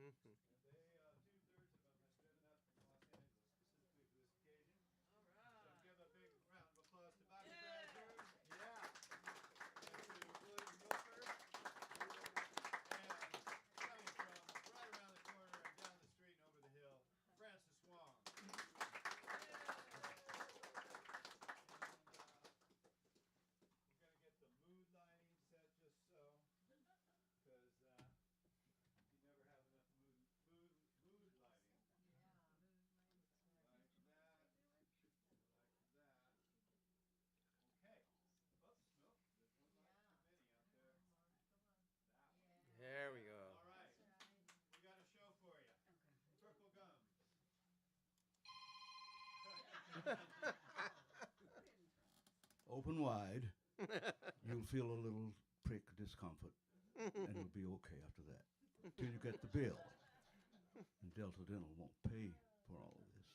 2/3 of them have driven up from Los Angeles specifically for this occasion. All right. So give a big round of applause to Bobby Bradford. Yeah. And to William Roper. And coming from right around the corner and down the street and over the hill, Francis Wong. We're going to get the mood lighting set just so, because you never have enough mood lighting. Yeah, mood lighting. Like that. Like that. Okay. Oops, no, there's one light too many out there. That one. There we go. All right. We got a show for you. Purple gums. Open wide. You'll feel a little prick discomfort, and you'll be okay after that. Till you get the bill. And Delta Dental won't pay for all of this.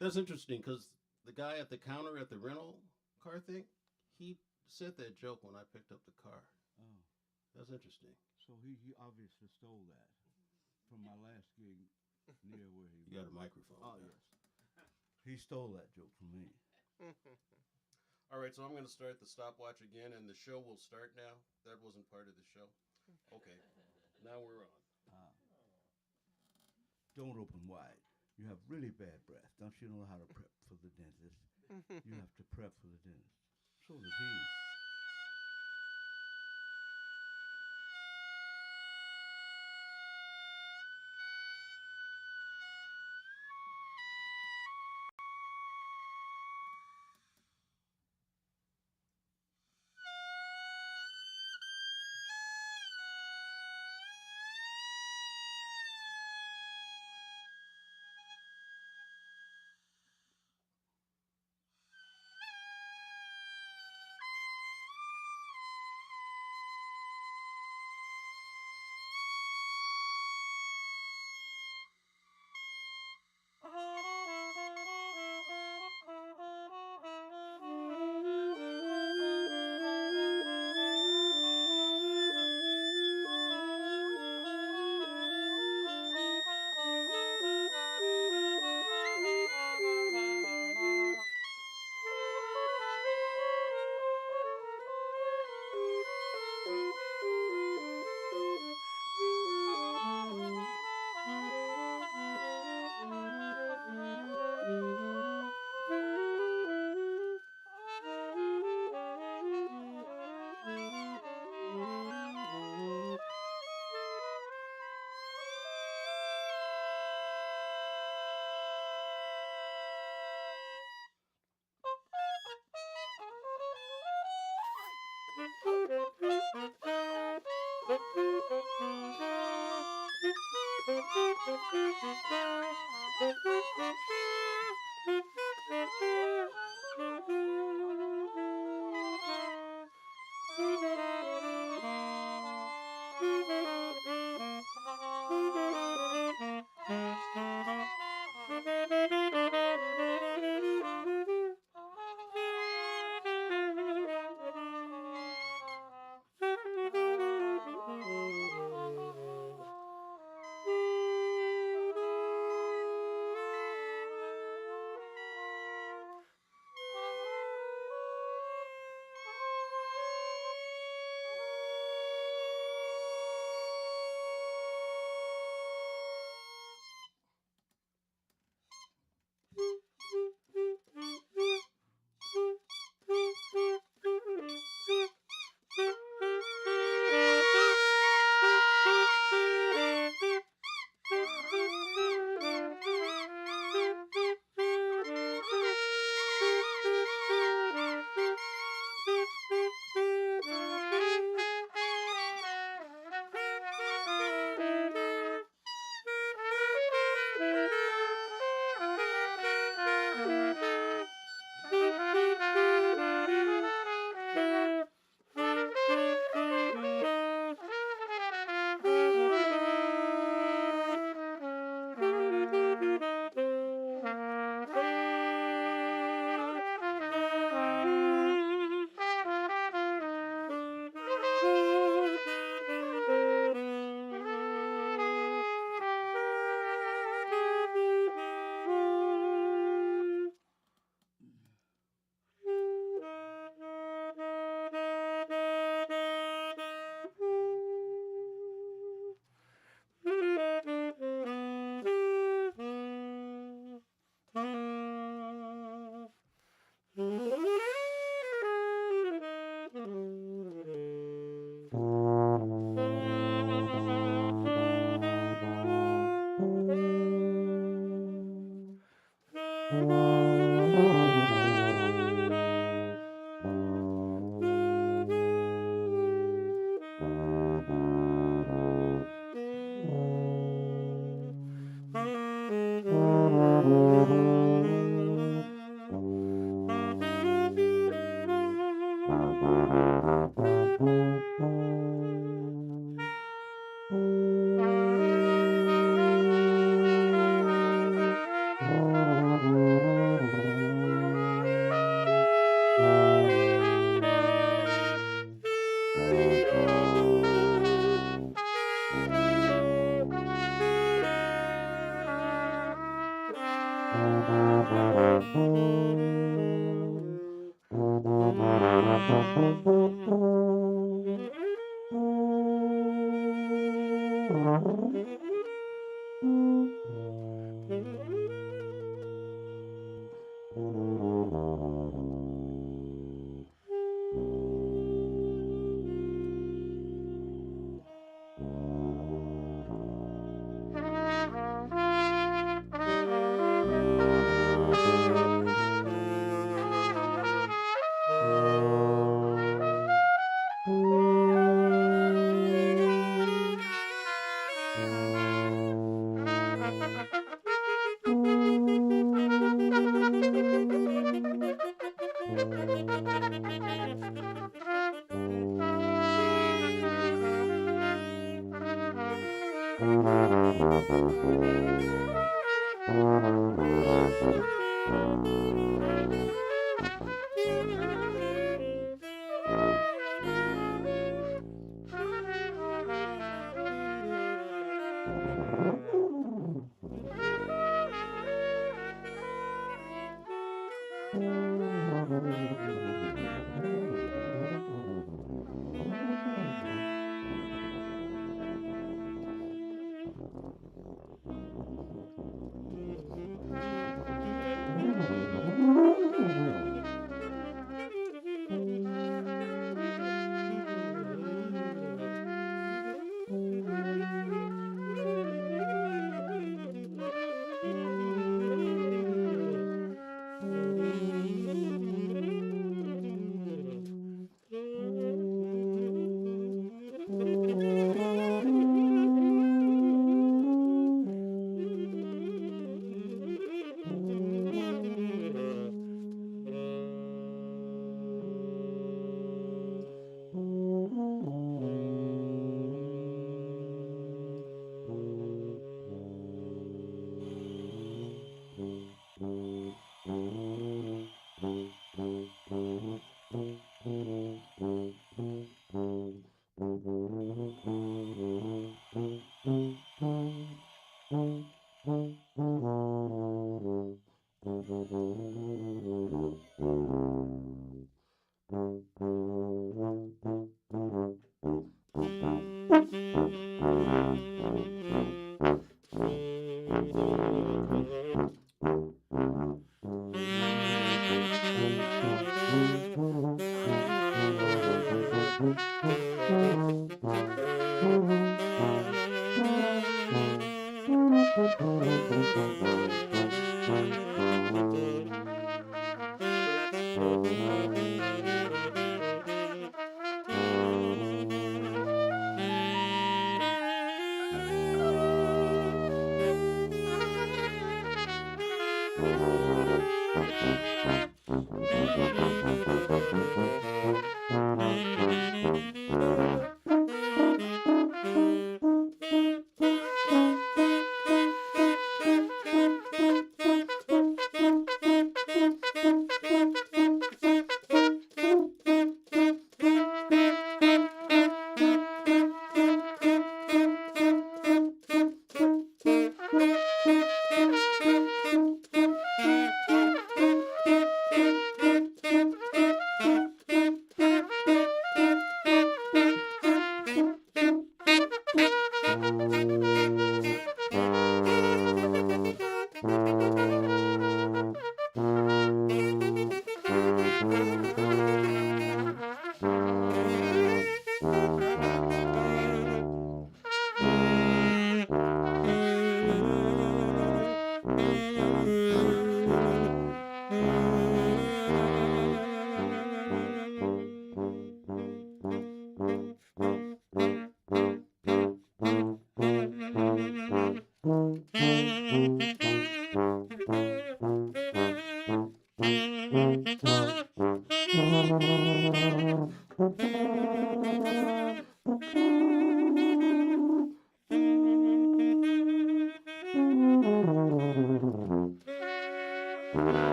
That's interesting because the guy at the counter at the rental car thing, he said that joke when I picked up the car. Oh. That's interesting. So he obviously stole that from my last gig near where he was. You got a microphone. Oh, yes. He stole that joke from me. All right, so I'm going to start the stopwatch again, and the show will start now. That wasn't part of the show. Okay, now we're on. Don't open wide. You have really bad breath. Don't you know how to prep for the dentist? You have to prep for the dentist. So does he.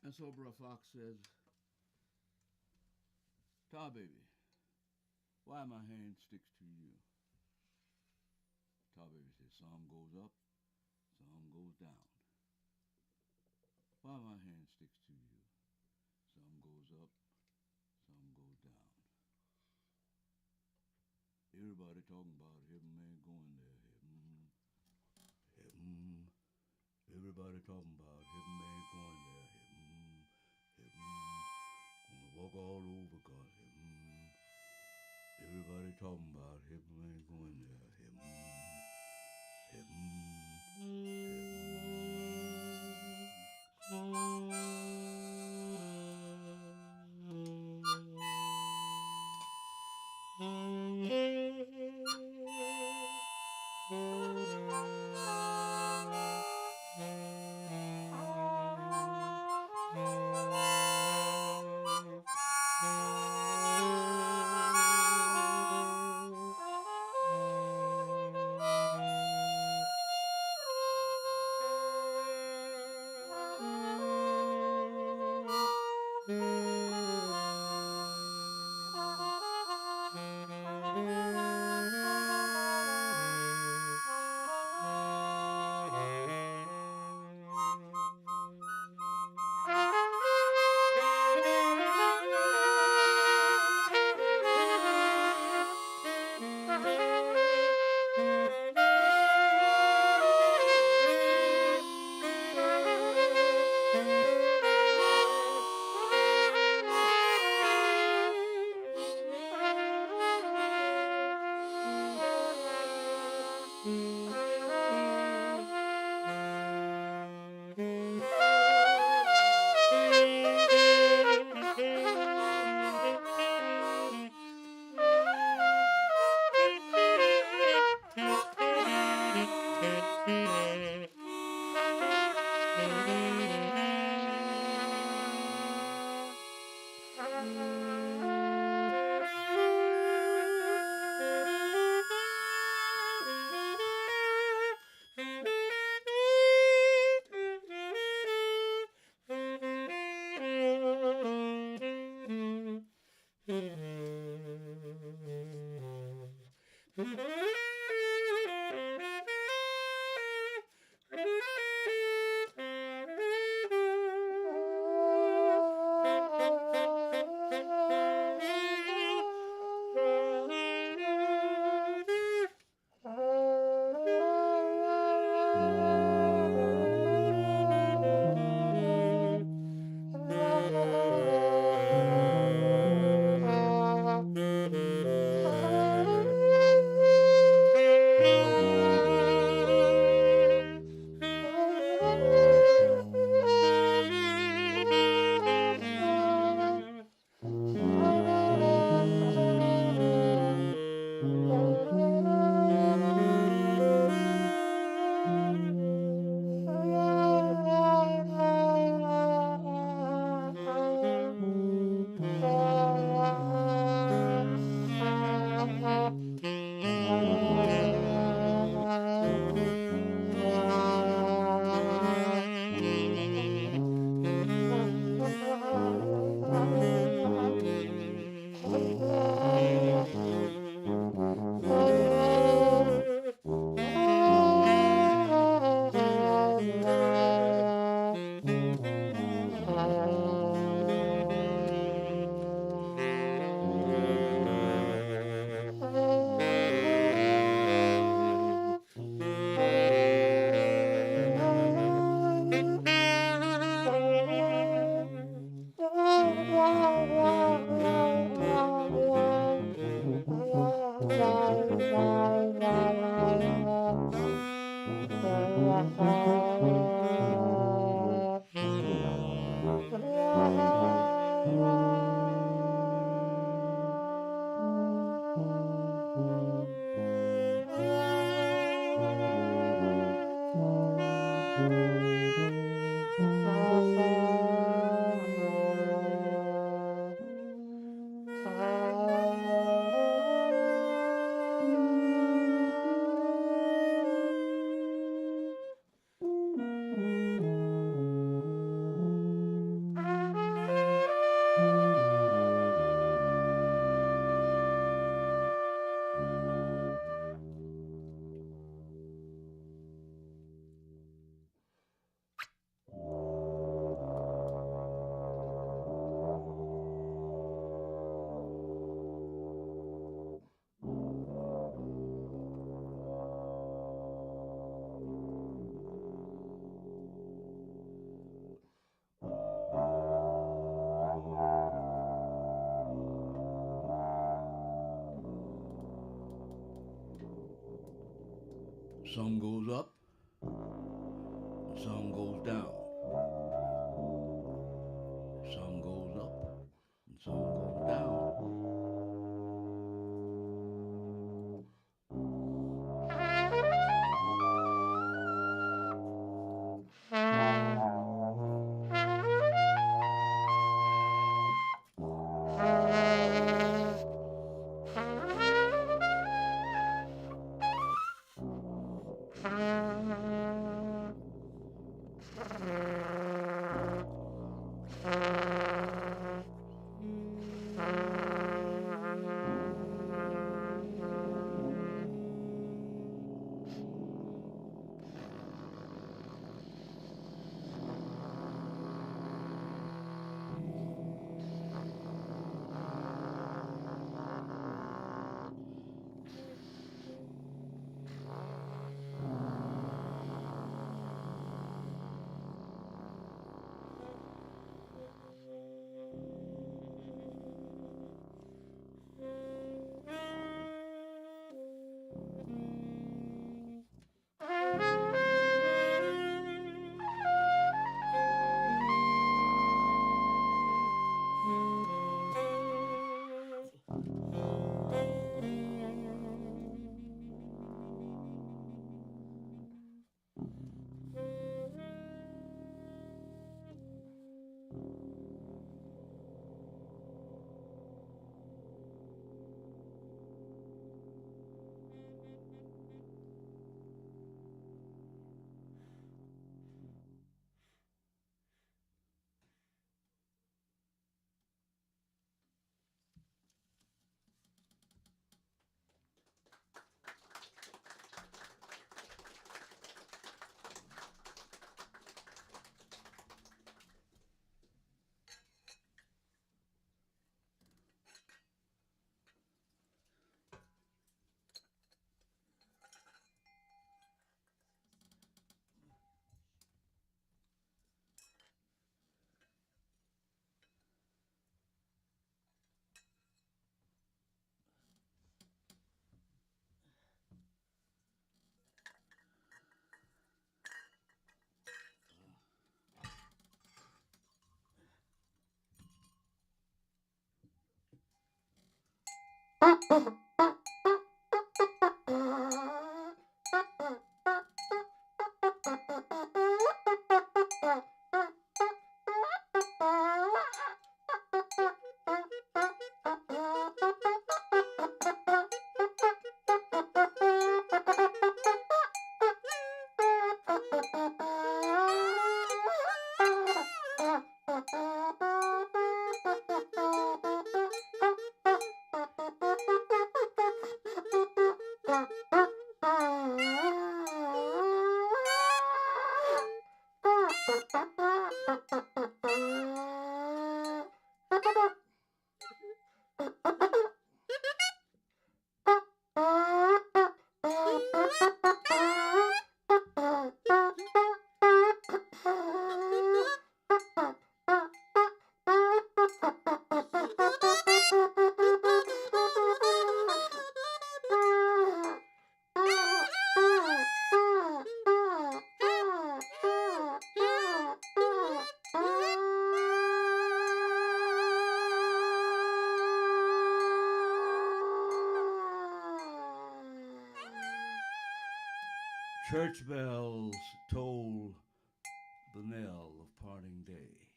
And so Brer Fox says, "Tar Baby, why my hand sticks to you?" Tar Baby says, "Some goes up, some goes down. Why my hand sticks to you? Some goes up, some goes down. Everybody talking about heaven ain't going there. Heaven, heaven. Everybody talking about heaven ain't going there. Heaven, heaven. Gonna walk all over God. Heaven. Everybody talking about heaven ain't going there. Heaven, heaven, heaven. Some goes up, some goes down. Some goes up, and some goes down. Church bells toll the knell of parting day.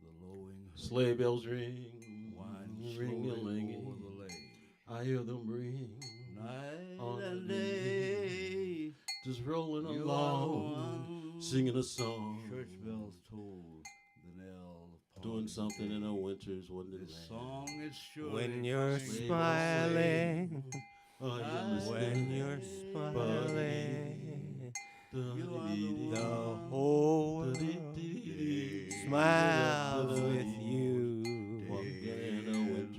The lowing Sleigh bells ring, winds ring a slowly linging. over the lay. I hear them ring, Night on and the day, just rolling you are the along, one. singing a song. Church bells toll the knell of Doing parting something day. in a winter's wonderland. This song is surely When you're coming your smiling, way. I am when you're smiling, You are the the one. whole world smiles with you.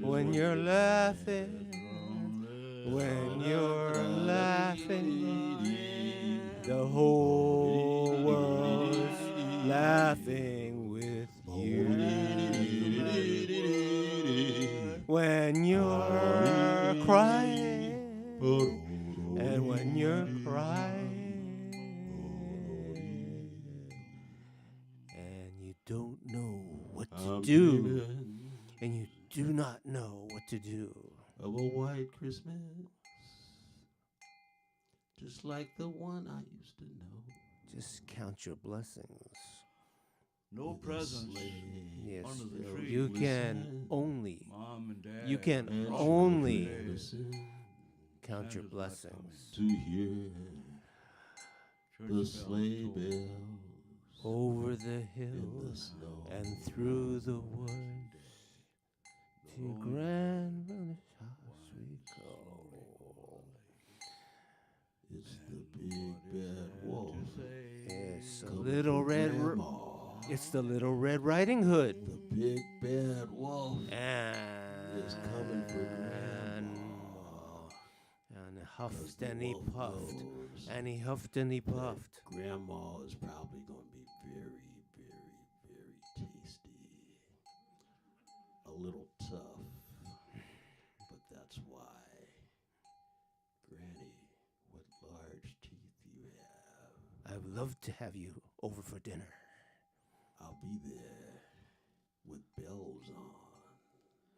When you're laughing, when you're laughing, the whole world's laughing with you. When you're crying, and when you're crying, and you don't know what to do, and you do not know what to do. Of a white Christmas, just like the one I used to know. Just count your blessings. No presents. Yes, Under the Phil, tree. you can only, Mom and Dad. you can And only listen count your Santa's not blessings. to hear Church the bells sleigh toll. bells Over the in hill the snow. and through the woods, to grandmother's house we go. It's the big bad wolf. It's a coming little for red. Grandma. It's the little Red Riding Hood. The big bad wolf And is coming for Grandma. And he 'Cause huffed the and he wolf puffed. knows And he huffed and he that puffed. Grandma is probably going to be very, very, very tasty. A little tough, but that's why. Granny, what large teeth you have. I would love to have you over for dinner. I'll be there with bells on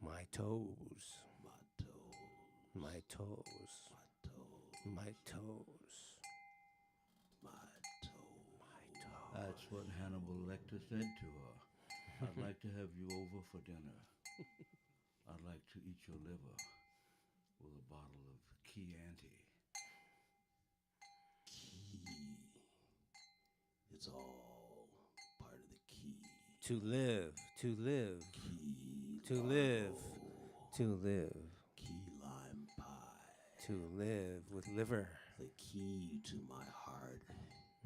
My toes. my toes, My toes. my toes, My toes. my toes. My toes. That's what Hannibal Lecter said to her. I'd like to have you over for dinner. I'd like to eat your liver with a bottle of Chianti. Key. It's all part of the key. To live. To live. Key. To live. lime. To live. Key lime pie. To live with liver. The key to my heart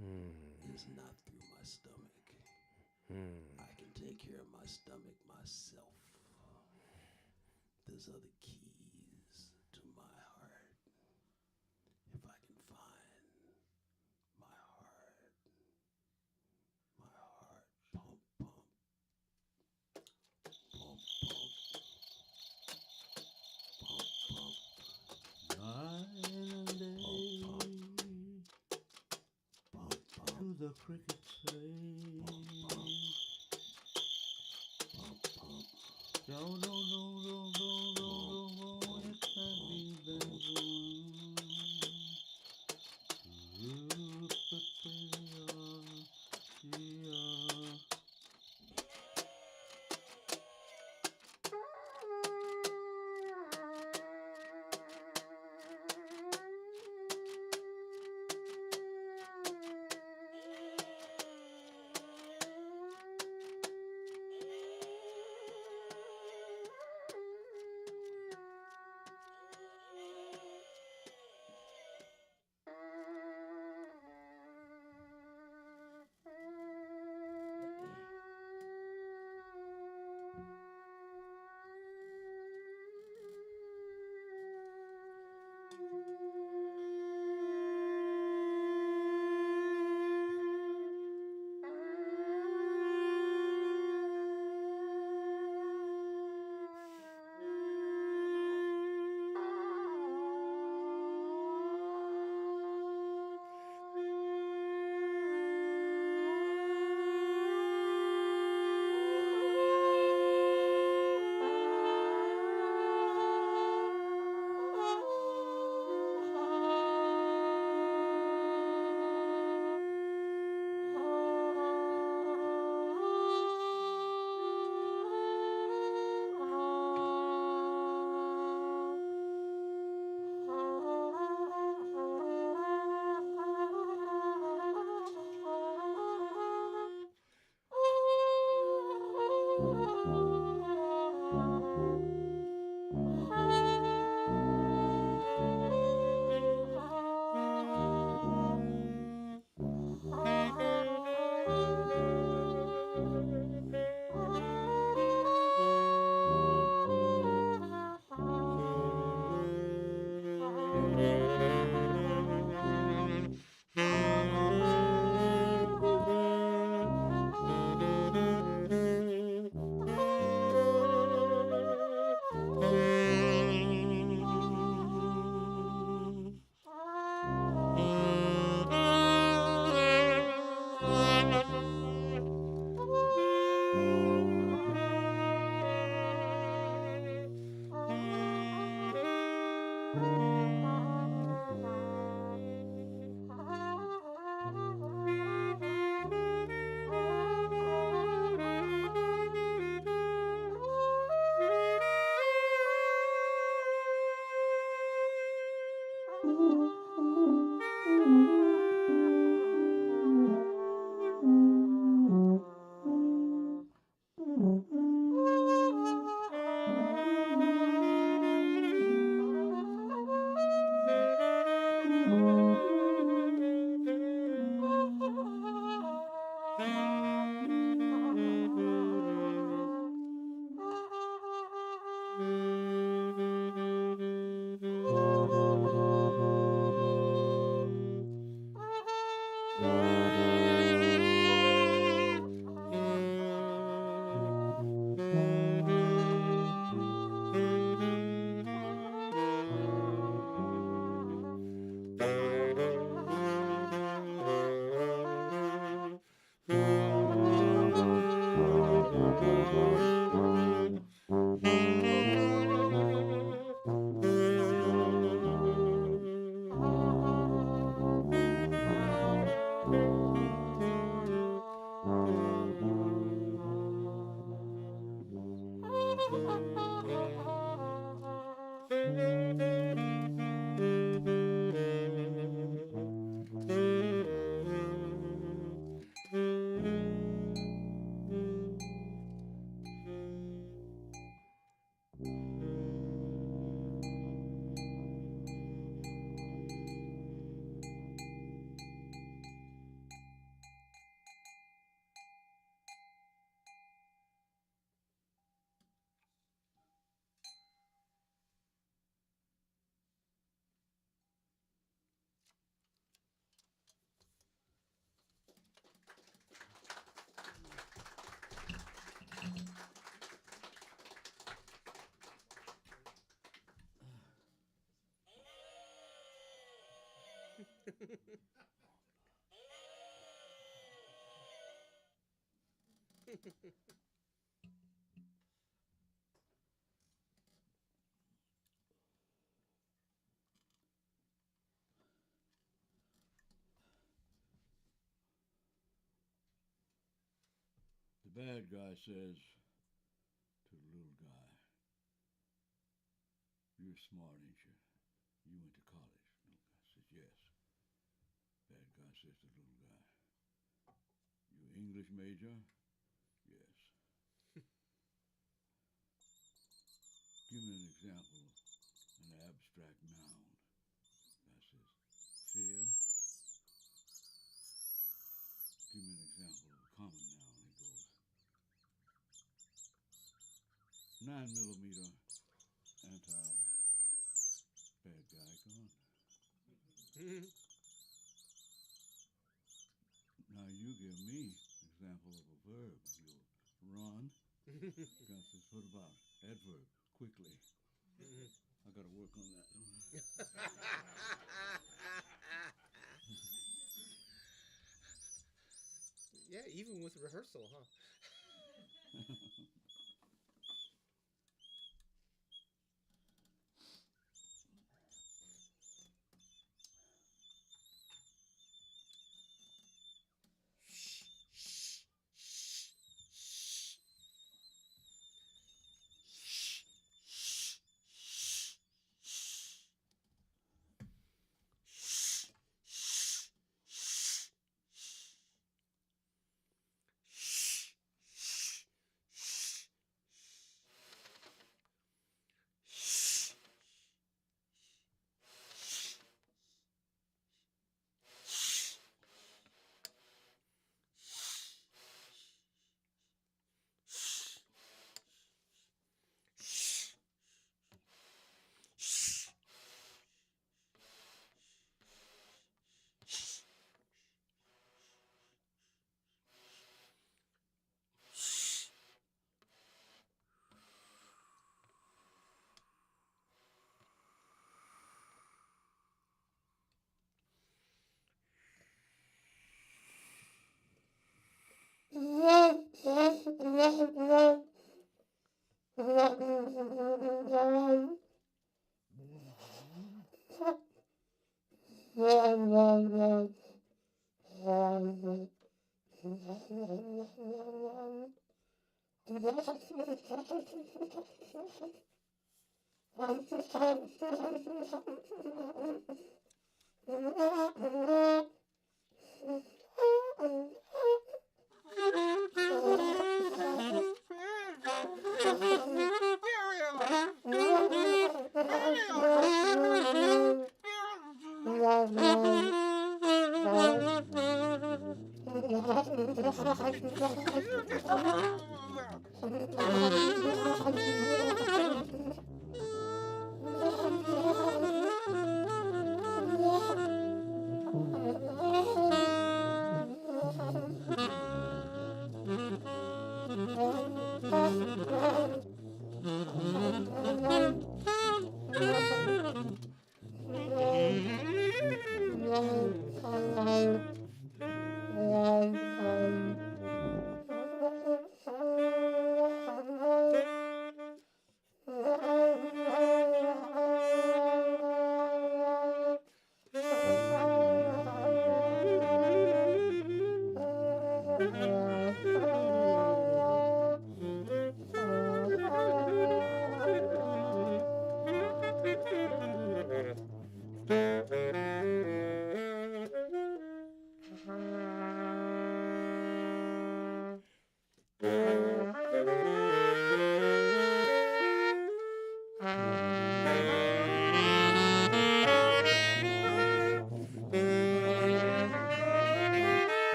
Mm. is not through my stomach. Mm. I can take care of my stomach myself. There's other keys to my heart. If I can find my heart pump, pump, pump, pump, pump, pump, pump, pump, To the cricket say, pump, pump. no, no, no, no, no, no, no, no, it can't be that one. The bad guy says to the little guy, "You're smart, ain't you? You went to college." The little guy says, "Yes." Bad guy says to the little guy, "You an English major?" "Yes." "Give me an example of an abstract noun." Guy says, "Fear." "Give me an example of a common noun." He goes, 9mm anti bad guy gun. Now you give me example of a verb. He goes, "Run." Guy says, "What about adverb? Quickly." I gotta work on that. Yeah, even with rehearsal, huh?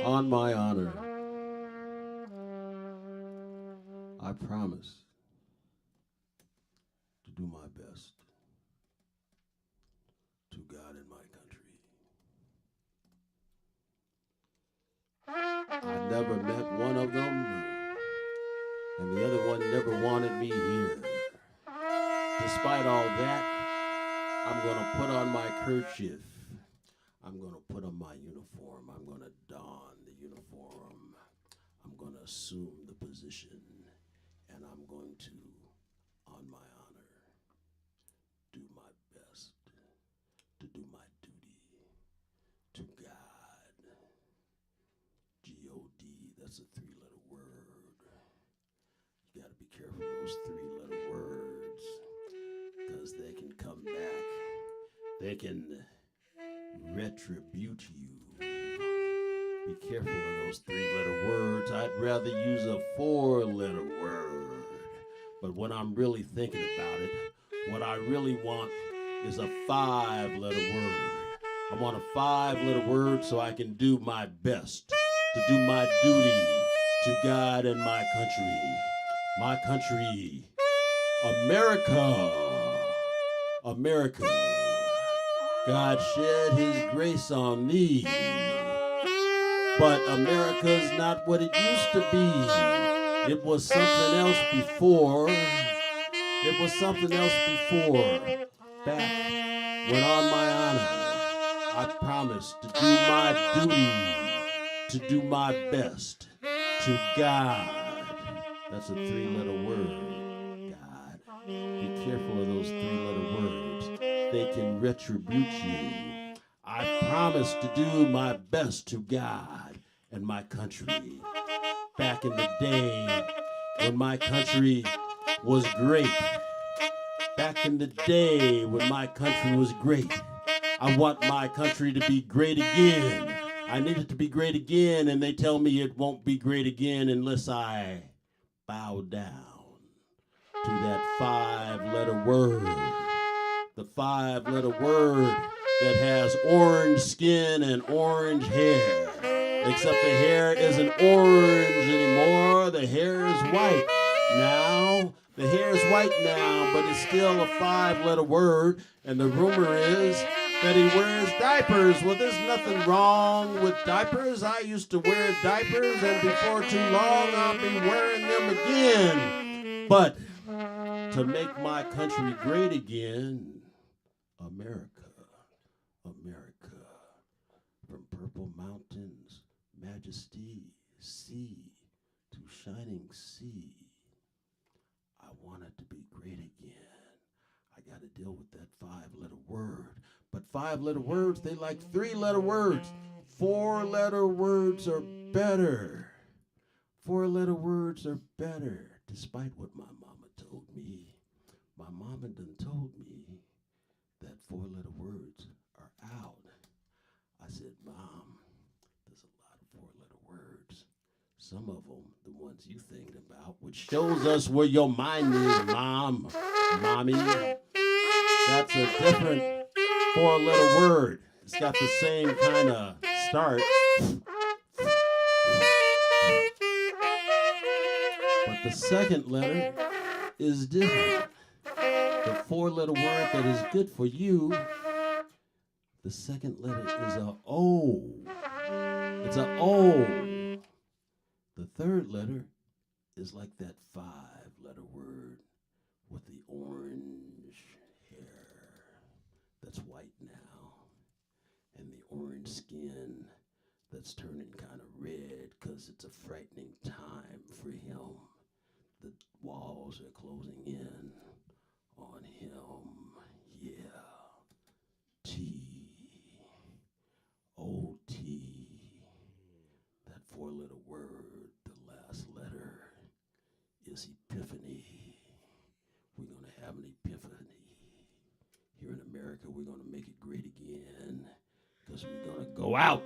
On my honor, I promise to do my best to God and my country. I never met one of them, and the other one never wanted me here. Despite all that, I'm going to put on my kerchief. I'm going to put on my uniform. I'm going to don the uniform. I'm going to assume the position, and I'm going to, on my honor, do my best to do my duty to God. G-O-D, that's a three-letter word. You got to be careful of those three-letter words, because they can come back. They can retribute you. Be careful of those three-letter words. I'd rather use a four-letter word. But when I'm really thinking about it, what I really want is a five-letter word. I want a five-letter word so I can do my best to do my duty to God and my country. My country, America. America. God shed his grace on thee. But America's not what it used to be. It was something else before. It was something else before. Back when on my honor, I promised to do my duty, to do my best to God. That's a three-letter word, God. Be careful of those three-letter words. They can retribute you. I promise to do my best to God and my country. Back in the day when my country was great. Back in the day when my country was great. I want my country to be great again. I need it to be great again, and they tell me it won't be great again unless I bow down to that five-letter word. The five-letter word that has orange skin and orange hair. Except the hair isn't orange anymore. The hair is white now. The hair is white now, but it's still a five-letter word. And the rumor is that he wears diapers. Well, there's nothing wrong with diapers. I used to wear diapers, and before too long, I'll be wearing them again. But to make my country great again, America, America, from purple mountains, majesty, sea, to shining sea. I want it to be great again. I got to deal with that five-letter word. But five-letter words, they like three-letter words. Four-letter words are better. Four-letter words are better, despite what my mama told me. My mama done told me that four-letter words are out. I said, Mom, there's a lot of four-letter words. Some of them, the ones you thinking about, which shows us where your mind is, Mom, Mommy. That's a different four-letter word. It's got the same kind of start. But the second letter is different. The four-letter word that is good for you, the second letter is a O. It's a O. The third letter is like that five-letter word with the orange hair that's white now, and the orange skin that's turning kind of red because it's a frightening time for him. The walls are closing in on him. Yeah. T-O-T. That four-letter word, the last letter, is epiphany. We're going to have an epiphany. Here in America, we're going to make it great again because we're going to go out.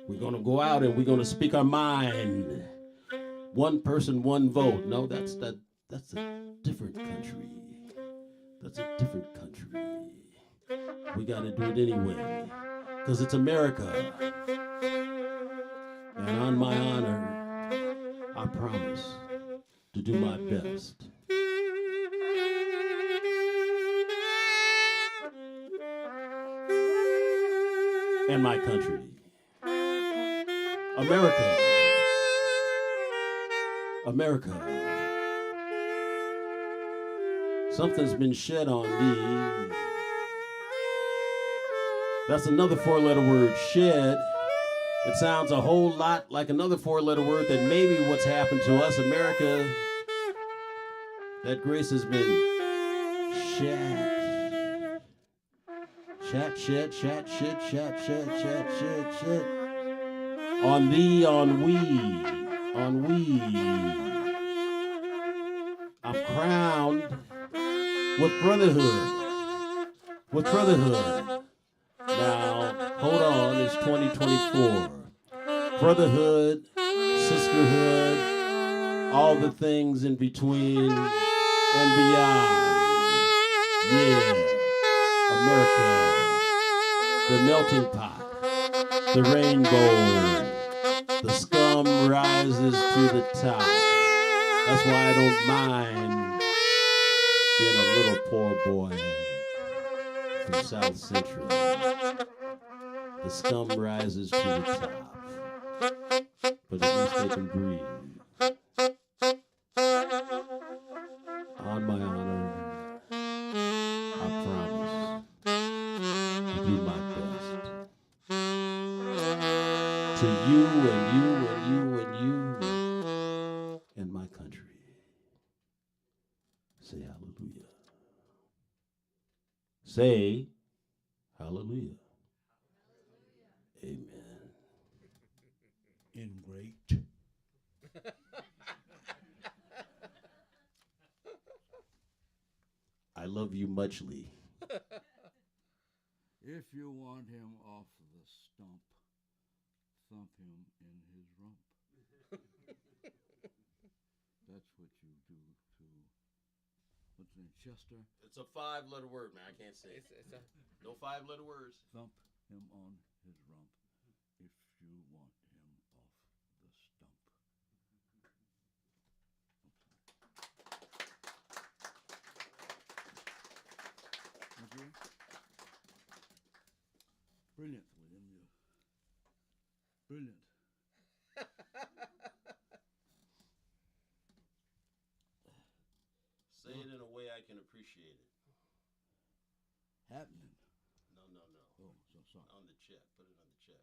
We're going to go out and we're going to speak our mind. One person, one vote. No, that's a different country. That's a different country. We got to do it anyway because it's America. And on my honor, I promise to do my best. And my country. America. America. Something's been shed on thee. That's another four-letter word, shed. It sounds a whole lot like another four-letter word that maybe what's happened to us, America, that grace has been shed. Shed. On thee, on we. I'm crowned with brotherhood. Now, hold on, it's 2024. Brotherhood, sisterhood, all the things in between and beyond. Yeah, America, the melting pot, the rainbow, the scum rises to the top. That's why I don't mind being a little poor boy from South Central. The scum rises to the top, but at least they can breathe. On my honor, I promise to do my best. To you and you and you and you and my country. Say hallelujah. Say hallelujah. Amen. Ingrate. I love you muchly. If you want him off the stump, thump him in his rump. That's what you do to, what's his name, Chester? It's a 5-letter word, man. I can't say it. No 5-letter words. Thump him on his rump if you want him off the stump. Okay. Brilliant, William. You brilliant. Say it in a way I can appreciate it. Happening. No. Oh, so sorry. On the check. Put it on the check.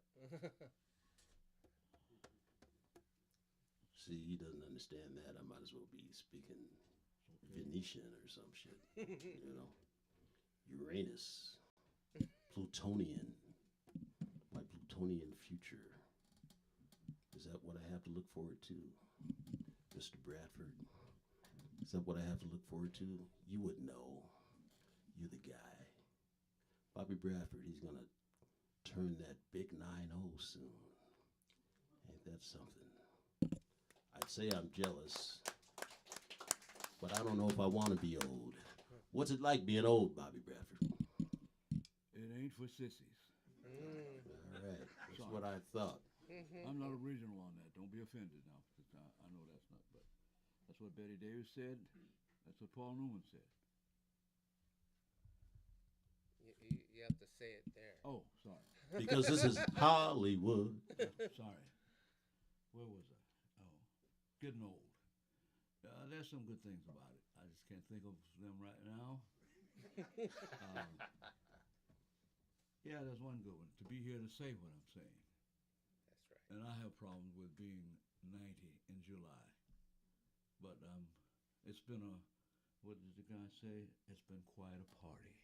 See, he doesn't understand that. I might as well be speaking Venetian or some shit. You know, Uranus, Plutonian, my Plutonian future. Is that what I have to look forward to, Mr. Bradford? Is that what I have to look forward to? You would know. You're the guy. Bobby Bradford, he's going to turn that big 9-0 soon. Ain't that something? I'd say I'm jealous, but I don't know if I want to be old. What's it like being old, Bobby Bradford? It ain't for sissies. All right, that's what I thought. I'm not original on that. Don't be offended now, because I know that's not. But that's what Betty Davis said. That's what Paul Newman said. You have to say it there. Oh, sorry. Because this is Hollywood. Sorry. Where was I? Oh, getting old. There's some good things about it. I just can't think of them right now. Yeah, there's one good one. To be here to say what I'm saying. That's right. And I have problems with being 90 in July. But it's been a, what did the guy say? It's been quite a party.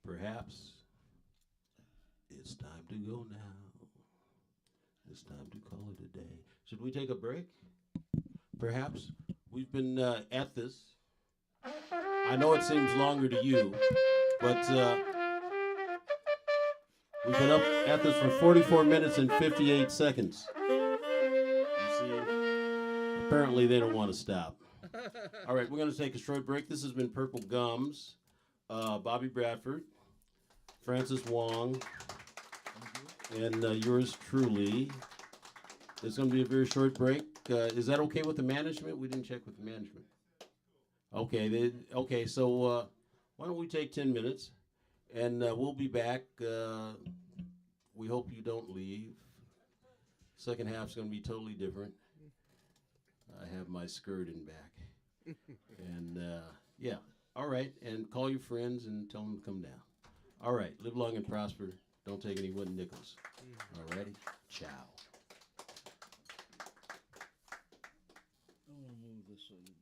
Perhaps it's time to go now. It's time to call it a day. Should we take a break? Perhaps. We've been at this. I know it seems longer to you, but we've been up at this for 44 minutes and 58 seconds. You see, apparently they don't want to stop. All right, we're going to take a short break. This has been Purple Gums, Bobby Bradford, Francis Wong, and yours truly. There's going to be a very short break. Is that okay with the management? We didn't check with the management. Okay. Okay. So why don't we take 10 minutes, and we'll be back. We hope you don't leave. Second half's going to be totally different. I have my skirt in back, and yeah. All right, and call your friends and tell them to come down. All right. Live long and prosper. Don't take any wooden nickels. All righty. Ciao. I'm gonna move this so you can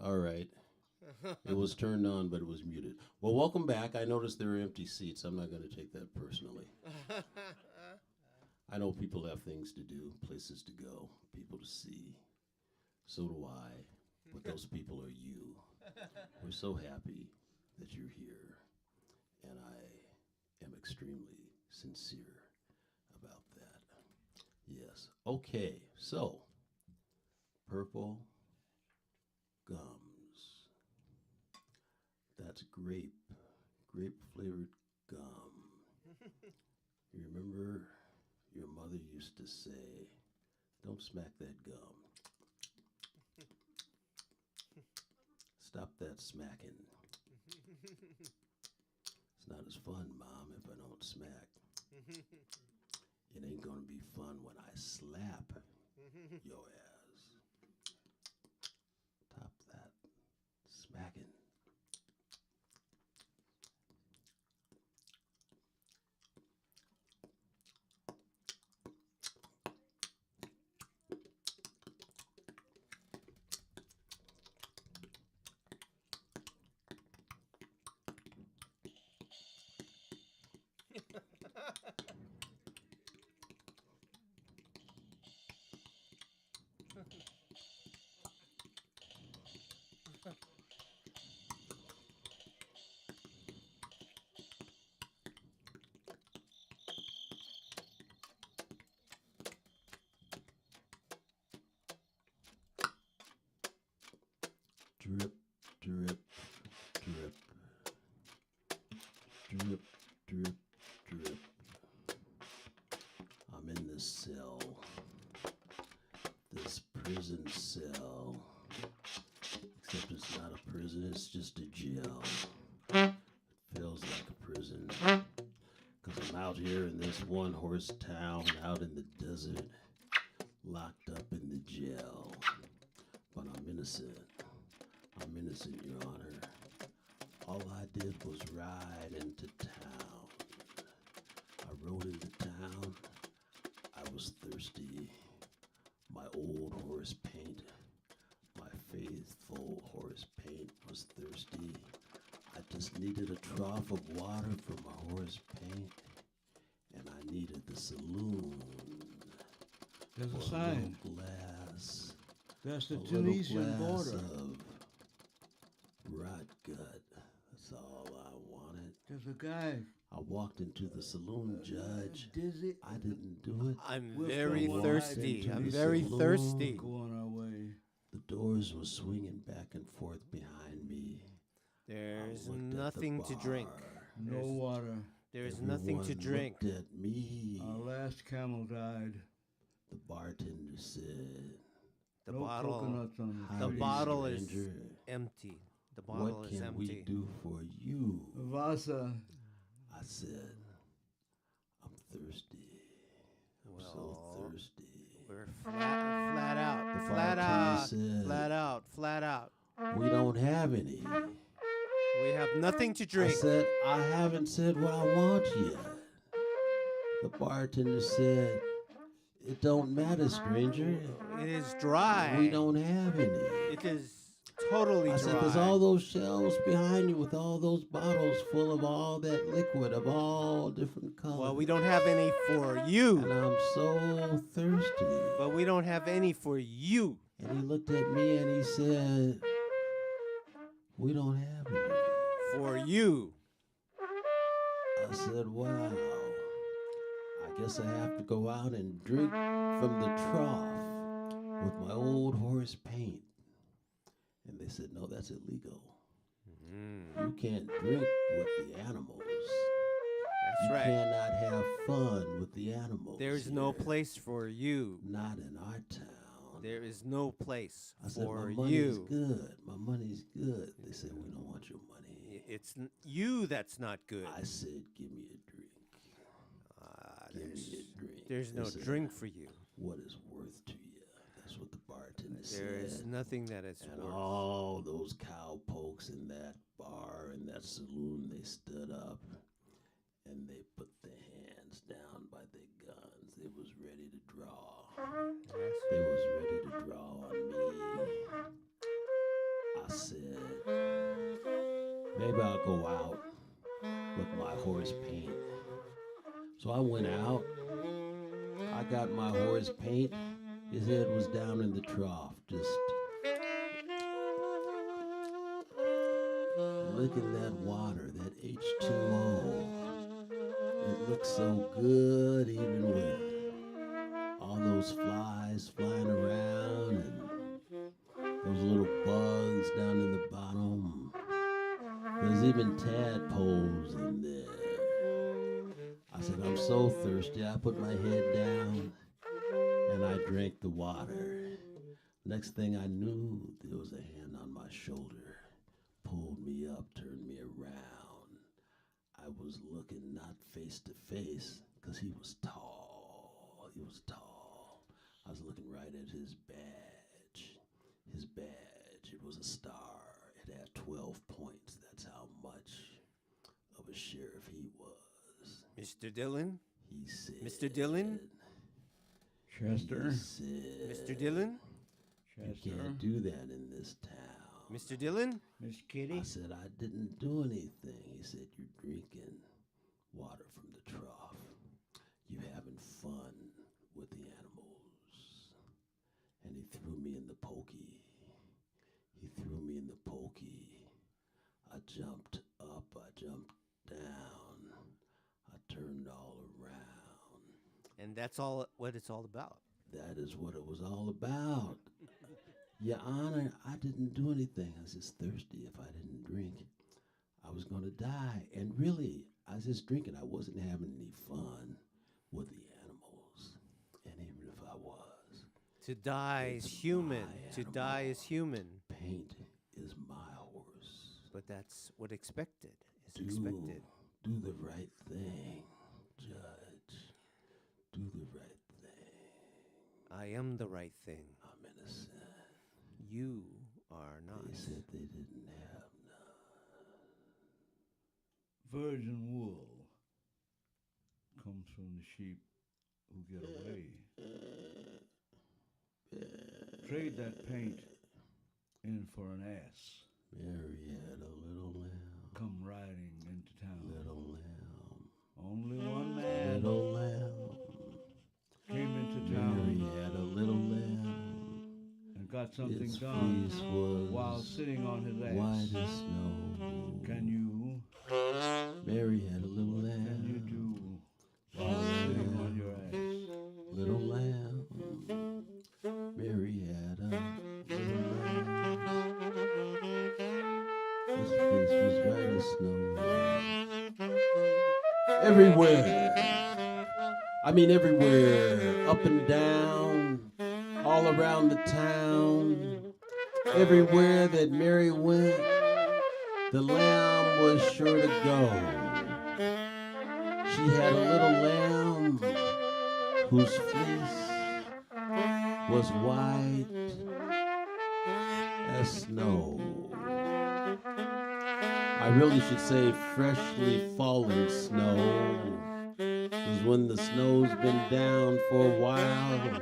All right. It was turned on, but it was muted. Well, welcome back. I noticed there are empty seats. I'm not going to take that personally. I know people have things to do, places to go, people to see. So do I. But those people are you. We're so happy that you're here. And I am extremely sincere about that. Yes. Okay. So, purple gums. That's grape flavored gum. You remember your mother used to say, don't smack that gum. Stop that smacking. It's not as fun, Mom, if I don't smack. It ain't gonna be fun when I slap your ass. Stop that smacking. Drip, drip, drip. Drip, drip, drip. I'm in this cell. This prison cell. Except it's not a prison, it's just a jail. It feels like a prison. Because I'm out here in this one horse town, out in the desert, locked up in the jail. But I'm innocent. I'm innocent, Your Honor. All I did was ride into town. I rode into town. I was thirsty. My old horse paint, my faithful horse paint was thirsty. I just needed a trough of water for my horse paint, and I needed the saloon. There's a for sign. little glass. That's the A little Tunisian glass border. of rot gut. That's all I wanted. There's a guy. I walked into the saloon, Judge. Dizzy. I didn't do it. I'm We'll very go thirsty. into I'm the very saloon. thirsty. Go on our way. The doors were swinging back and forth behind me. There's I looked at the nothing to drink. bar. No There's- water. There's nothing to Everyone drink. looked at me. Our last camel died. The bartender said, The no bottle, coconuts on the the tree. bottle is stranger, empty. The bottle what is can we empty. do for you? Vasa. I said, I'm thirsty. I'm so Well, thirsty. We're flat out, The flat bartender out, said, flat out, flat out. we don't have any. We have nothing to I drink. said, I haven't said what I want yet. The bartender said, it don't matter, stranger. It is dry. We don't have any. It is totally I dry. said, there's all those shelves behind you with all those bottles full of all that liquid of all different colors. Well, we don't have any for you. And I'm so thirsty. But we don't have any for you. And he looked at me and he said, we don't have any. For you. I said, wow. I guess I have to go out and drink from the trough with my old horse paint. And they said, no, that's illegal. You can't drink with the animals. That's You right. cannot have fun with the animals. There's no here. place for you. Not in our town. There is no place I said, for my money's you. good. My money's good. They said, we don't want your money. It's you that's not good. I said, give me a drink. Give me a drink. There's They no said, drink for you. what is worth to you? That's what the bartender There is said. nothing that is And worth. all those cowpokes in that bar and that saloon, they stood up and they put their hands down by their guns. They was ready to draw. They was ready to draw on me. I go out with my horse paint. So I went out. I got my horse paint. His head was down in the trough, just look at that water, that H2O. It looks so good, even with all those flies flying around and those little bugs down in the bottom. There's even tadpoles in there. I said, I'm so thirsty. I put my head down and I drank the water. Next thing I knew, there was a hand on my shoulder, pulled me up, turned me around. I was looking not face to face, because he was tall. He was tall. I was looking right at his badge. His badge, it was a star. It had 12 points. That's how much of a sheriff he was. Mr. Dillon? He said, Mr. Dillon? Chester? He said, Mr. Dillon? you Chester? can't do that in this town. Mr. Dillon? Miss Kitty? I said, I didn't do anything. He said, you're drinking water from the trough. You having fun with the animals. And he threw me in the pokey. He threw me in the pokey. I jumped up, I jumped down. I turned all around. And that's all what it's all about. That is what it was all about. Your Honor, I didn't do anything. I was just thirsty. If I didn't drink, I was going to die. And really, I was just drinking. I wasn't having any fun with the animals. And even if I was, To die is It's human. my To die animal. is human. paint is my horse. But that's what expected is expected. Do the right thing, Judge. Do the right thing. I am the right thing. I'm innocent. You are not. They said they didn't have none. Virgin wool comes from the sheep who get away. Trade that paint in for an ass. Mary had a little lamb. Come riding into town. Little lamb. Only one man Little lamb. came into Mary town had a little lamb. and got something Its done fleece was while sitting on his white ass. as snow. Can you? Mary had a little Can you lamb. do while sitting on your ass? Little lamb. Mary had a little lamb. His fleece was white as snow. Everywhere. I mean everywhere. Up and down. All around the town. Everywhere that Mary went, the lamb was sure to go. She had a little lamb whose fleece was white as snow. I really should say freshly fallen snow, because when the snow's been down for a while,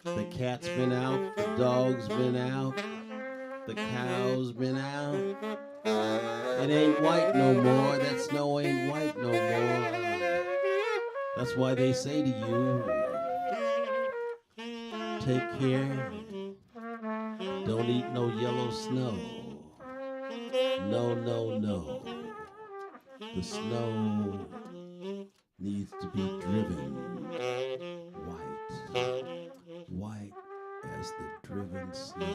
the cat's been out, the dog's been out, the cow's been out. It ain't white no more, that snow ain't white no more. That's why they say to you, take care, don't eat no yellow snow. No, no, no. The snow needs to be driven white, white as the driven snow.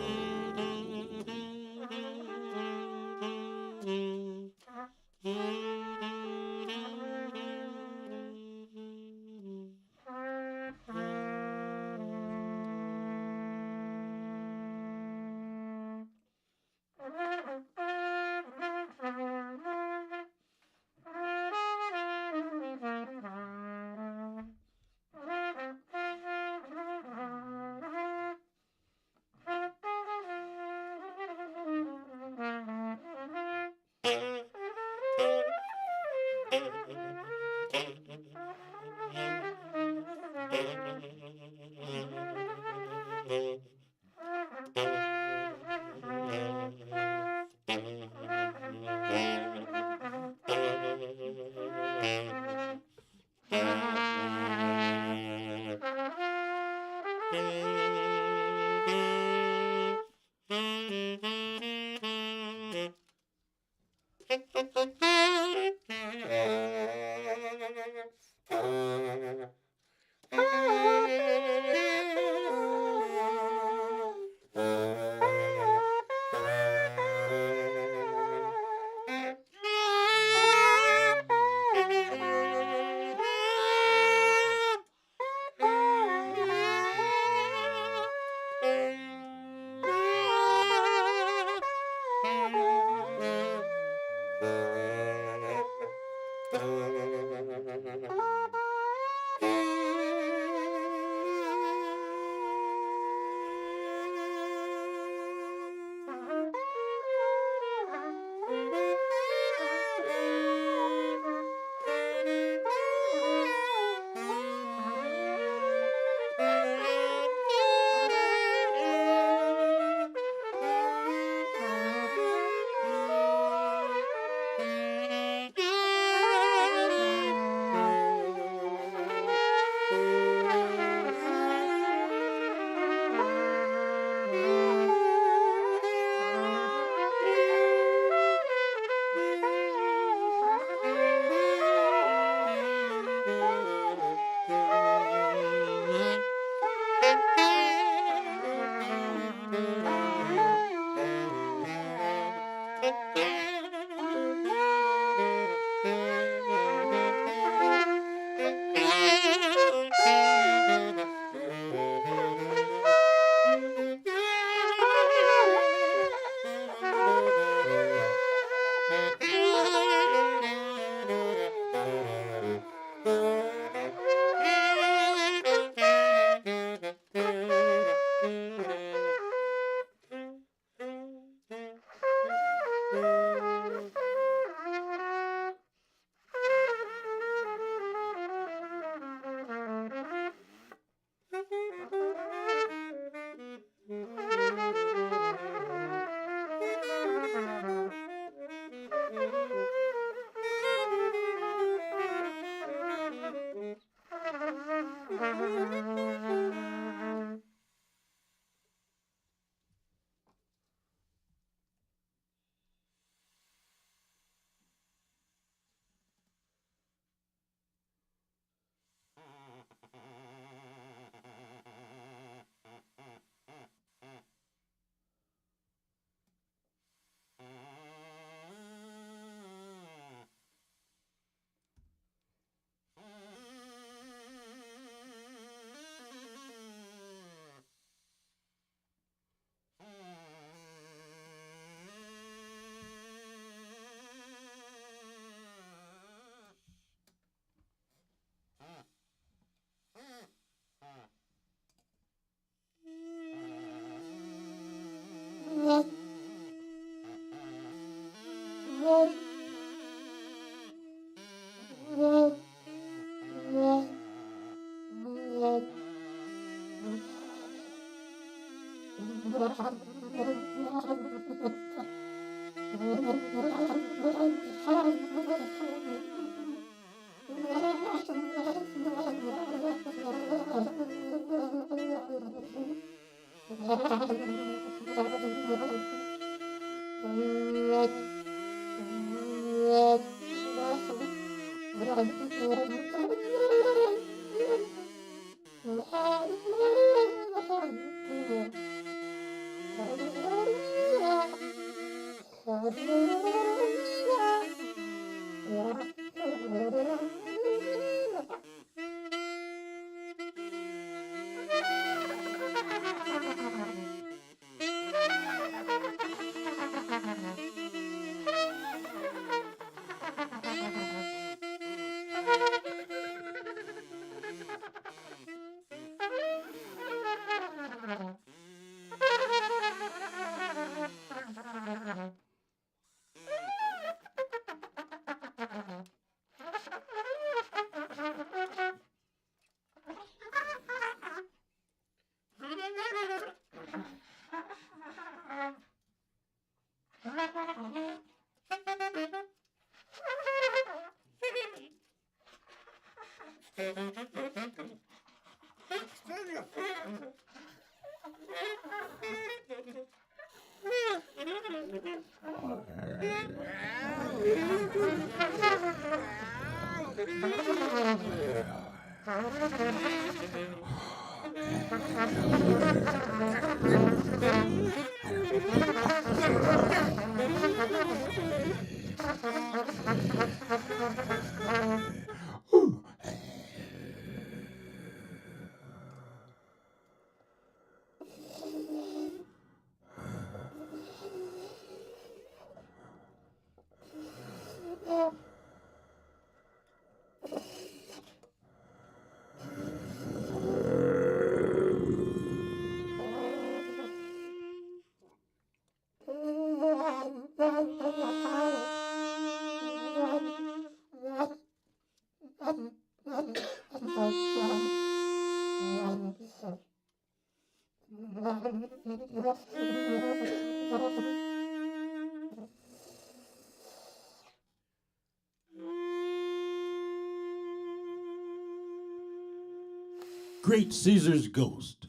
Great Caesar's Ghost.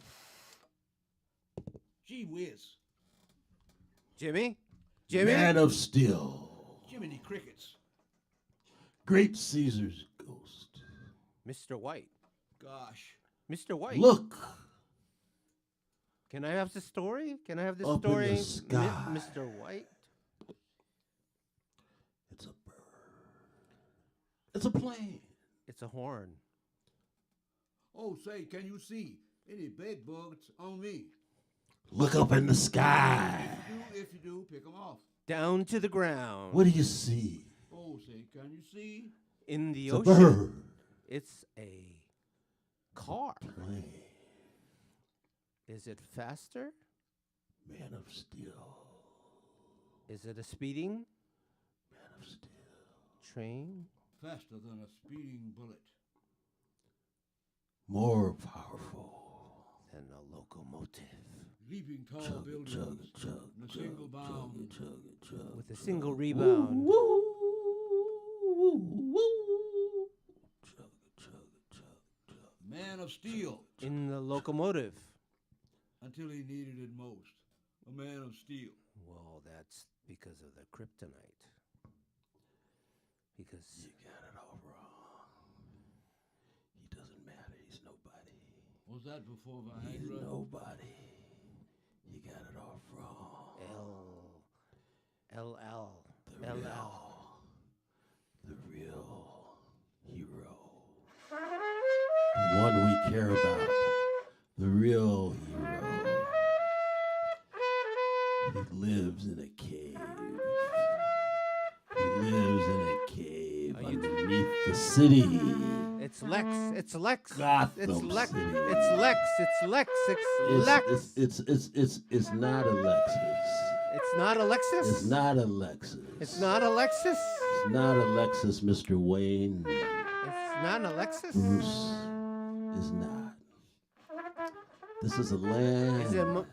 Gee whiz. Jimmy? Jimmy? Man of Steel. Jiminy Crickets. Great Caesar's Ghost. Mr. White. Gosh. Mr. White. Look Can I have the story? Can I have the Up in story, the sky. Mr. White? It's a bird. It's a plane. It's a horn. Oh, say, can you see any bed bugs on me? Look up in the sky. If you do, pick them off. Down to the ground. What do you see? Oh, say, can you see? In the It's a ocean. bird. It's a car. Plane. Is it faster? Man of Steel. Is it a speeding Man of Steel. train? Faster than a speeding bullet. More powerful. Than a locomotive. Leaping tall Chug, buildings chug, chug, in a chug, single bound. chug, chug. With a single rebound. Woo, woo, woo. Chug, chug, chug, chug. Man of steel In the locomotive. until he needed it most. A man of steel. Well, that's because of the kryptonite. Because You got it all wrong. He doesn't matter. He's nobody. Was that before He's Viagra? nobody. You got it all wrong. LL. The real hero. The one we care about. The real hero. He lives in a cave. He lives in a cave Are you- underneath the city. It's Lex. It's Lex. Gotham It's Lex. City. It's Lex. It's Lex. It's Lex. It's not Alexis. It's not Alexis. It's not Alexis. It's not Alexis. It's not Alexis, Mr. Wayne. It's not Alexis. Bruce is not. This is a land.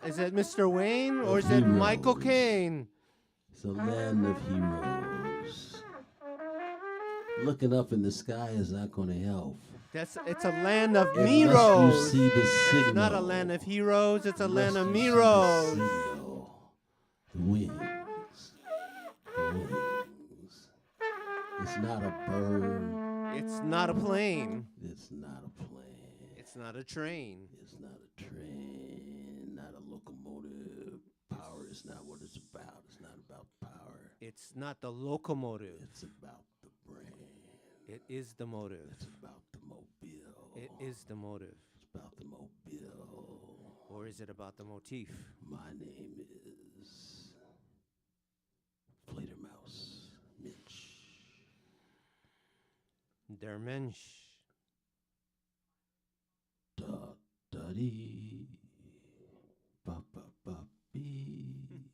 Is it Mr. Wayne or Of is it Michael heroes. Caine? It's a land of heroes. Looking up in the sky is not going to help. It's a land of Unless Neros. you see the signal. It's not a land of heroes. It's a land of Unless you see Neros. the signal. The wings. The wings. It's not a bird. It's not a plane. It's not a plane. It's not a train. It's not a train. Not a locomotive. Power is not what it's about. It's not about power. It's not the locomotive. It's about the brain. It is the motive. It's about the mobile. It is the motive. It's about the mobile. Or is it about the motif? My name is Fledermaus Mitch. Der Mensch. Da da dee. Ba ba ba bee.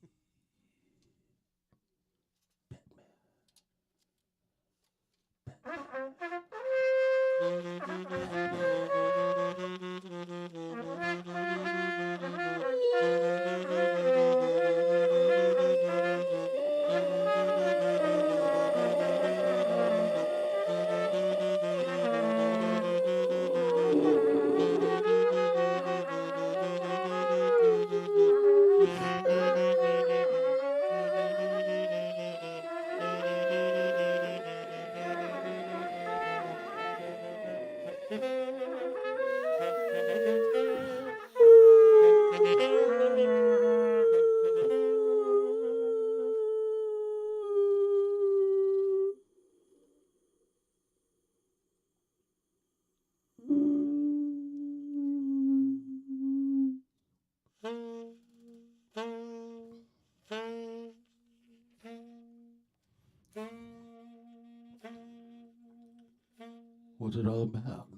What's it all about?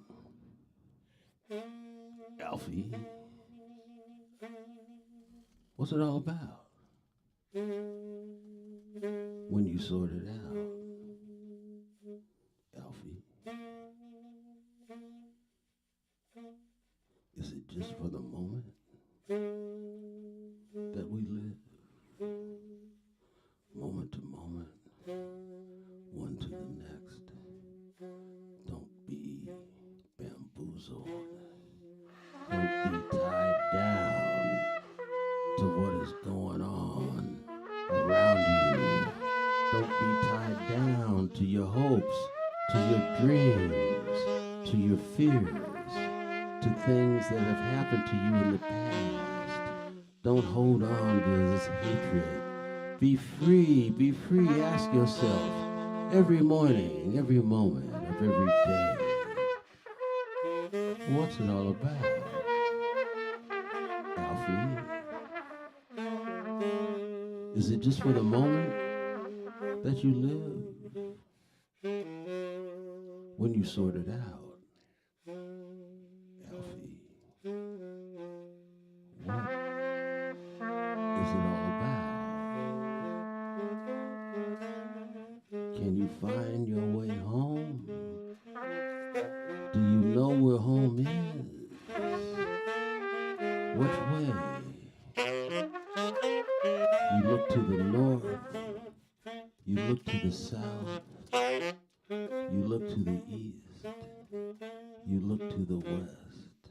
Alfie? What's it all about? When you sort it out, Alfie? Is it just for the moment that we live? Moment to moment, one to the next. Don't be bamboozled. Don't be tied down to what is going on around you. Don't be tied down to your hopes, to your dreams, to your fears, to things that have happened to you in the past. Don't hold on to this hatred. Be free, be free. Ask yourself every morning, every moment of every day, what's it all about? Alfie? Is it just for the moment that you live? When you sort it out, Alfie, what is it all about? Can you find your way home? Do you know where home is? Which way? You look to the north, you look to the south, you look to the east, you look to the west.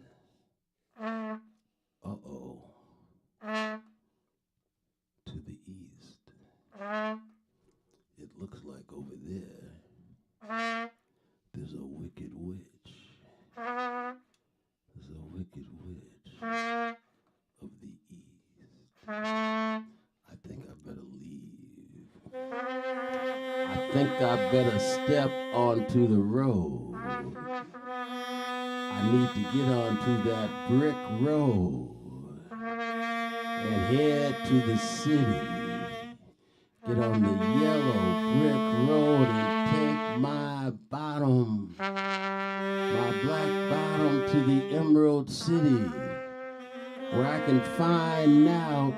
Uh-oh. To the east. It looks like over there, there's a wicked witch. There's a wicked witch of the east. I think I better leave. I think I better step onto the road. I need to get onto that brick road and head to the city. Get on the yellow brick road and take my bottom, my black bottom to the Emerald City, where I can find out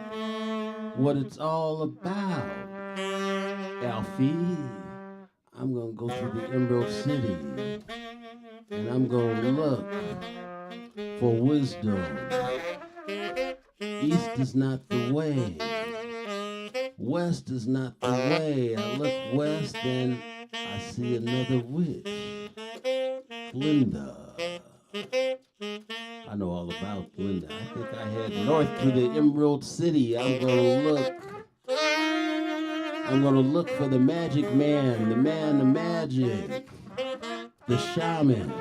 what it's all about. Alfie, I'm gonna go to the Emerald City and I'm gonna look for wisdom. East is not the way. West is not the way. I look west and I see another witch. Linda. I know all about Linda. I think I head north to the Emerald City. I'm gonna look for the magic man, the man of magic, the shaman,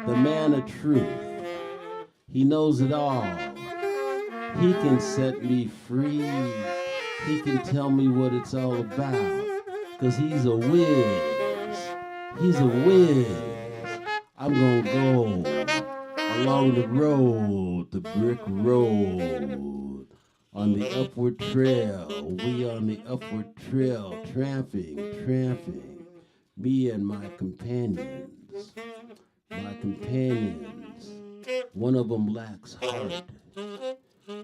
the man of truth. He knows it all. He can set me free. He can tell me what it's all about. 'Cause he's a whiz. He's a whiz. I'm gonna go along the road, the brick road, on the upward trail. We on the upward trail, tramping. Me and my companions. One of them lacks heart.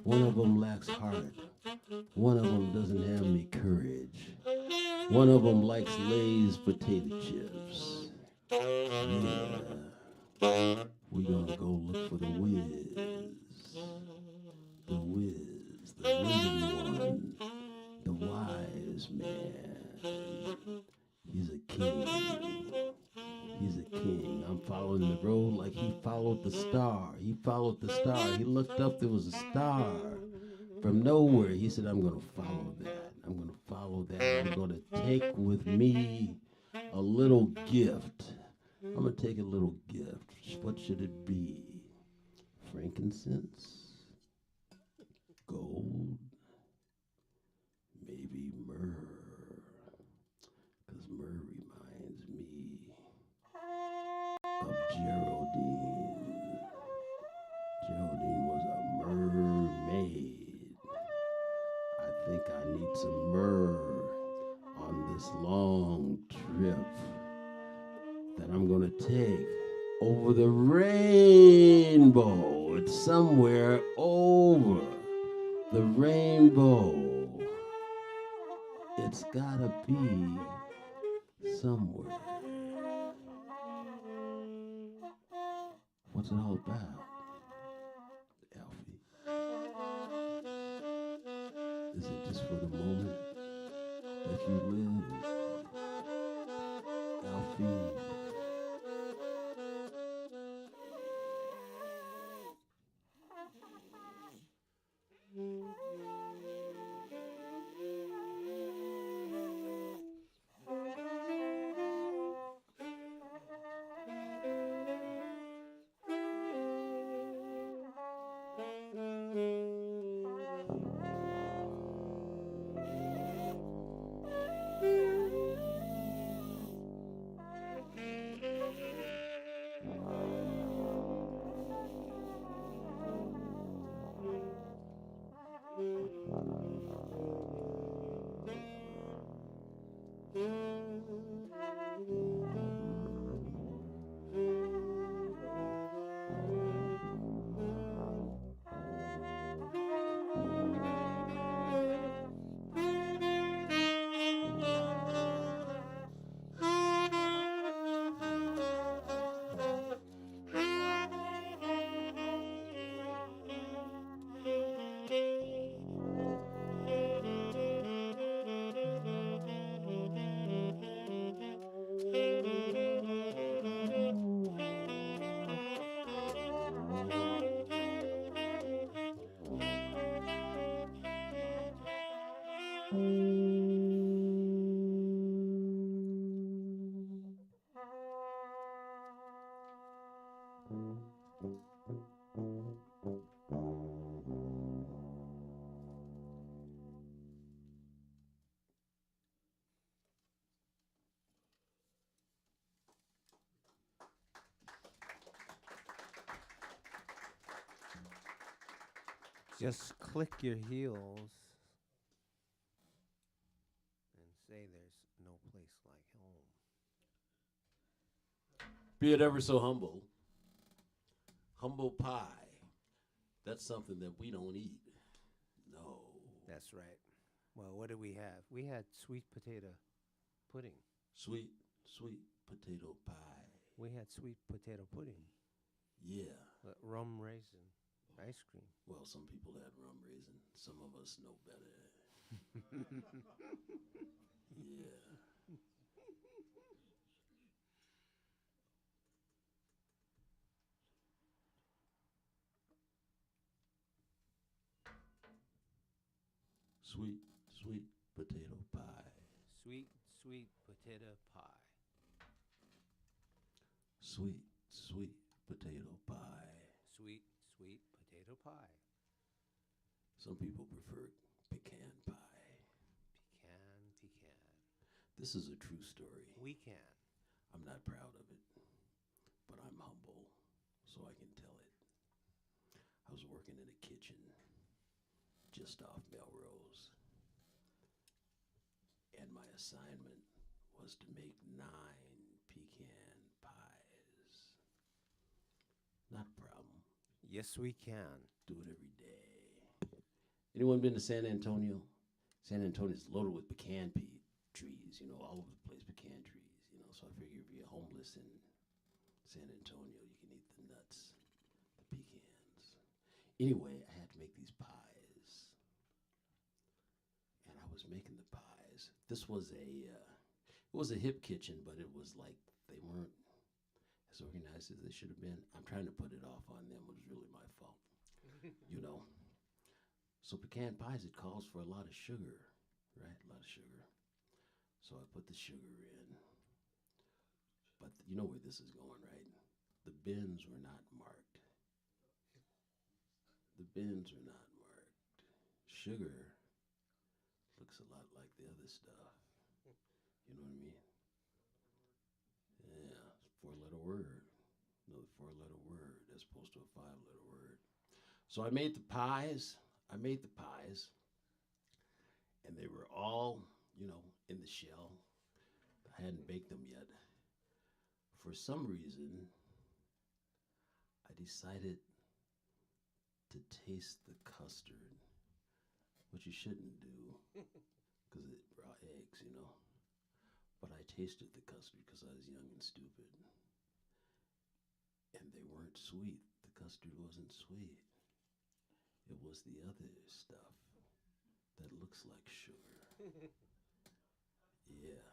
One of them lacks heart. One of them doesn't have any courage. One of them likes Lay's potato chips. Yeah. We're gonna go look for the whiz. The whiz, the wisdom one, the wise man. He's a king. He's a king. I'm following the road like he followed the star. He followed the star. He looked up, there was a star. From nowhere, he said, I'm going to follow that. I'm going to follow that. I'm going to take with me a little gift. I'm going to take a little gift. What should it be? Frankincense? Gold? Maybe myrrh. Because myrrh reminds me of Geraldine. Geraldine was a mermaid. I think I need some myrrh on this long trip that And I'm going to take over the rainbow. It's somewhere over the rainbow. It's got to be somewhere. What's it all about, Alfie? Is it just for the moment that you live, Alfie? Just click your heels and say there's no place like home. Be it ever so humble. Humble pie. That's something that we don't eat. No. That's right. Well, what did we have? We had sweet potato pudding. Sweet potato pie. We had sweet potato pudding. Yeah. Rum raisin ice cream. Well, some people had rum raisin. Some of us know better. Yeah. Sweet potato pie. Sweet potato pie. Sweet potato pie. Sweet potato pie. Some people prefer pecan pie. Pecan. This is a true story. We can. I'm not proud of it, but I'm humble, so I can tell it. I was working in a kitchen just off Melrose, and my assignment was to make 9 pecan pies. Not a problem. Yes, we can. Do it every day. Anyone been to San Antonio? San Antonio's loaded with pecan trees, all over the place, pecan trees, So I figure if you're homeless in San Antonio, you can eat the nuts, the pecans. Anyway, I had to make these pies. And I was making the pies. This was it was a hip kitchen, but it was like they weren't as organized as they should have been. I'm trying to put it off on them, but it's really my fault, So pecan pies, it calls for a lot of sugar, right? A lot of sugar. So I put the sugar in. But you know where this is going, right? The bins were not marked. The bins are not marked. Sugar looks a lot like the other stuff. You know what I mean? Yeah, 4-letter word. Another 4-letter word as opposed to a 5-letter word. So I made the pies. And they were all, in the shell. I hadn't baked them yet. for some reason, I decided to taste the custard, which you shouldn't do because it brought eggs, you know. But I tasted the custard because I was young and stupid. And they weren't sweet. The custard wasn't sweet. It was the other stuff that looks like sugar. Yeah,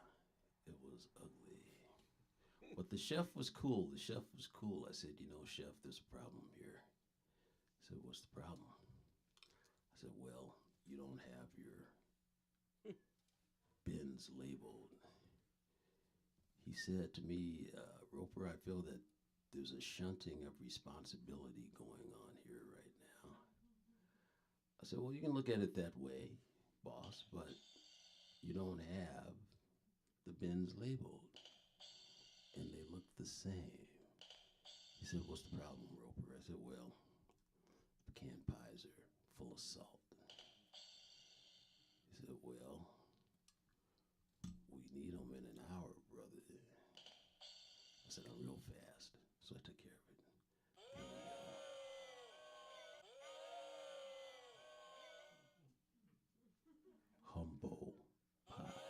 it was ugly. But the chef was cool. The chef was cool. I said, you know, chef, there's a problem here. He said, what's the problem? I said, well, you don't have your bins labeled. He said to me, Roper, I feel that there's a shunting of responsibility going on here right now. I said, well, you can look at it that way, boss, but you don't have the bins labeled. And they look the same. He said, what's the problem, Roper? I said, well, the canned pies are full of salt. He said, well, we need them in an hour, brother. I said, I'm real fast. So I took care of it. There we go. Humble pie.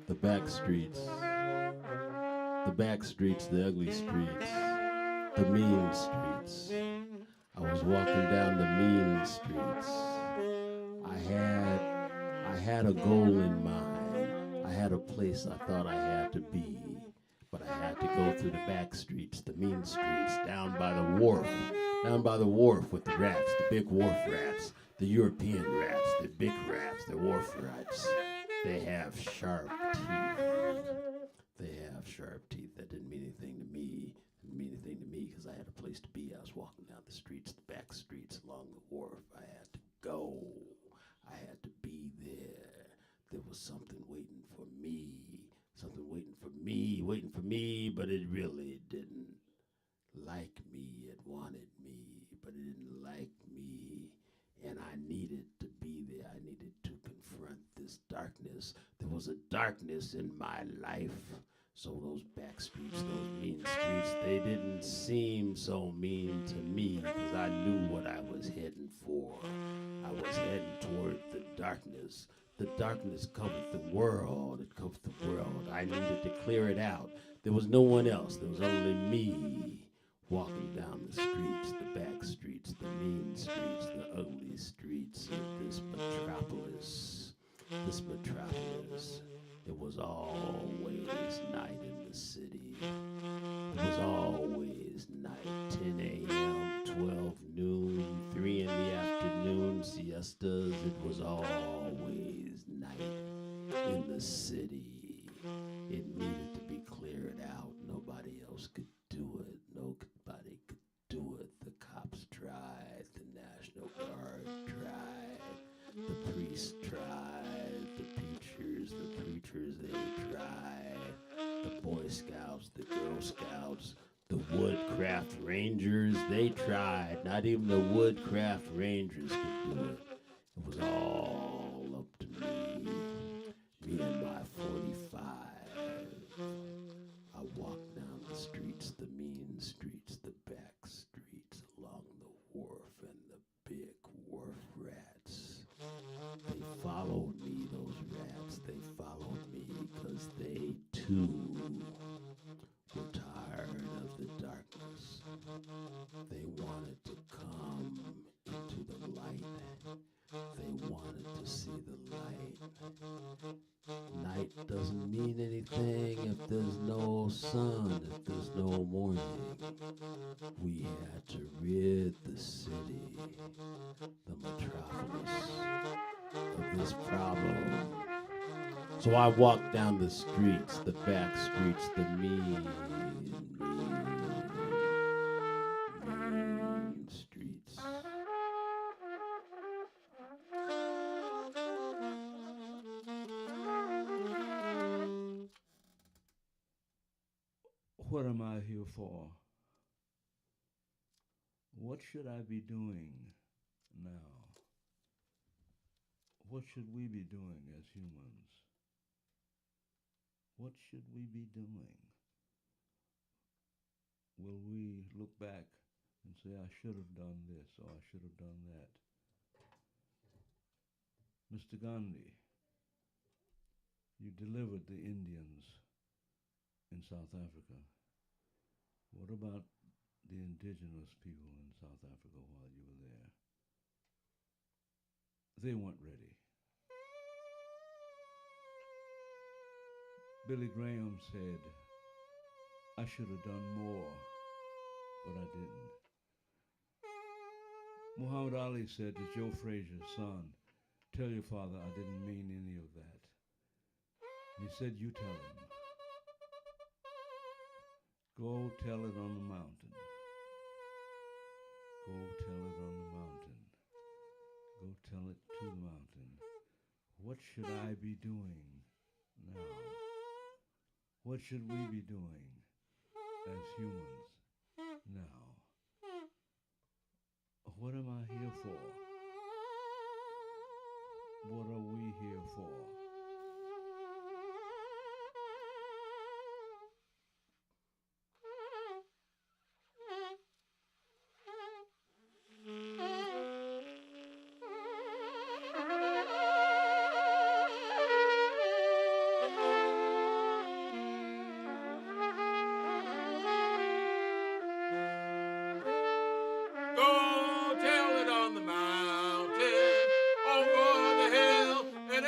The back streets, the ugly streets, the mean streets. I was walking down the mean streets. I had a goal in mind. I had a place I thought I had to be. But I had to go through the back streets, the mean streets, down by the wharf with the rats, the big wharf rats, the European rats, the big rats, the wharf rats. They have sharp teeth. That didn't mean anything to me. Didn't mean anything to me because I had a place to be. I was walking down the streets, the back streets along the wharf. I had to go. I had to be there. There was something waiting for me. Something waiting for me, but it really didn't like me. It wanted me, but it didn't like me. And I needed to be there. I needed to confront this darkness. There was a darkness in my life. So those back streets, those mean streets, they didn't seem so mean to me because I knew what I was heading for. I was heading toward the darkness. The darkness covered the world. It covered the world. I needed to clear it out. There was no one else. There was only me walking down the streets, the back streets, the mean streets, the ugly streets of this metropolis. This metropolis. It was always night in the city. It was always night, 10 a.m., 12 noon, 3 in the afternoon, siestas. It was always night in the city. It needed to be cleared out. Nobody else could do it. Nobody could do it. The cops tried. The National Guard tried. The priests tried. The preachers, they tried. The Boy Scouts, the Girl Scouts, the Woodcraft Rangers, they tried. Not even the Woodcraft Rangers could do it. It was all up to me and my 45. I walked down the streets, the mean streets, the back streets, along the wharf and the big wharf rats. They followed me, those rats. They followed me because they too were tired of the darkness. They wanted to come into the light. They wanted to see the light. Night doesn't mean anything if there's no sun, if there's no morning. We had to rid the city, the metropolis, of this problem. So I walked down the streets, the back streets, the mean streets. What am I here for? What should I be doing now? What should we be doing as humans? What should we be doing? Will we look back and say, I should have done this or I should have done that? Mr. Gandhi, you delivered the Indians in South Africa. What about the indigenous people in South Africa while you were there? They weren't ready. Billy Graham said, I should have done more, but I didn't. Muhammad Ali said to Joe Frazier's son, tell your father I didn't mean any of that. He said, you tell him. Go tell it on the mountain. Go tell it on the mountain. Go tell it to the mountain. What should I be doing now? What should we be doing as humans now? What am I here for? What are we here for? Go tell it on the mountain, over the hill, and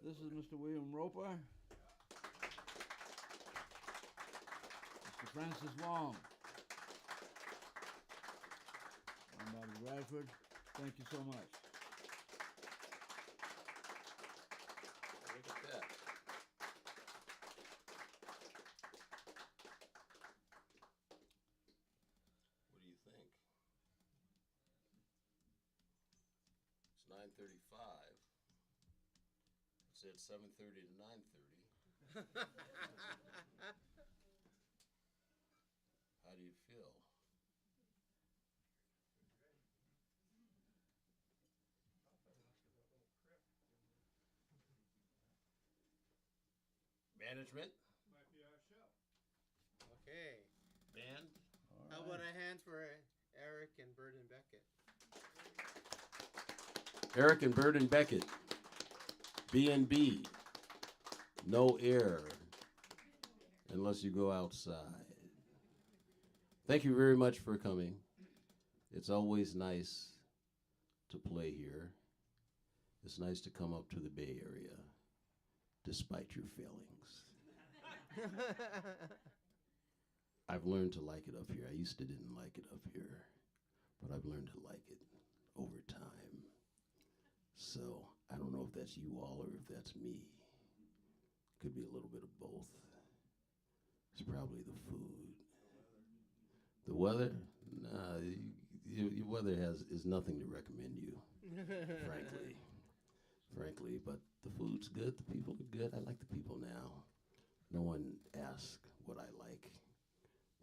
This is Mr. William Roper. Mr. Francis Wong. I'm Bobby Bradford. Thank you so much. Look at that. What do you think? It's 9:35. It said 7:30 to 9:30. How do you feel? Management? Might be our show. Okay. Band? How about a hand for Eric and Burden Beckett? Eric and Burden Beckett, B&B, no air unless you go outside. Thank you very much for coming. It's always nice to play here. It's nice to come up to the Bay Area, despite your failings. I've learned to like it up here. I used to didn't like it up here, but I've learned to like it over time. So I don't know if that's you all or if that's me. Could be a little bit of both. It's probably the food. The weather? Nah, your weather is nothing to recommend you, frankly. But the food's good, the people are good. I like the people now. No one asks what I like,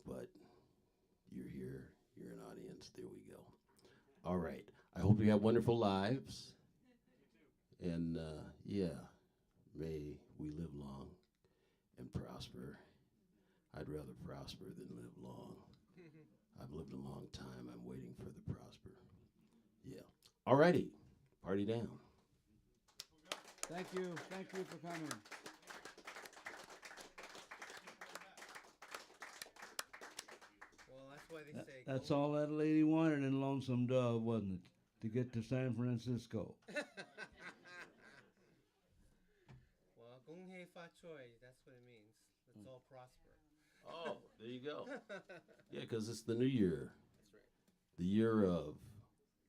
but you're here, you're an audience, there we go. All right, I hope you have wonderful lives. And yeah, may we live long and prosper. I'd rather prosper than live long. I've lived a long time. I'm waiting for the prosper. Yeah. All righty. Party down. Thank you. Thank you for coming. Well, that's why they say. That's go- all that lady wanted in Lonesome Dove, wasn't it? To get to San Francisco. Well, Gong Hei Fa Choi, that's what it means. Let's all prosper. Oh, there you go. Yeah, because it's the new year. That's right. The year of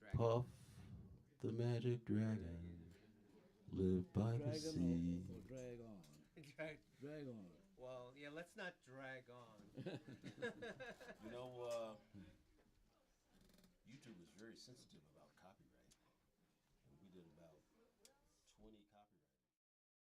Dragon. Puff the Magic Dragon. Live by the Drag on. sea. Or drag on. Drag. Drag on. Well, yeah, let's not drag on. You know, YouTube is very sensitive about copyright.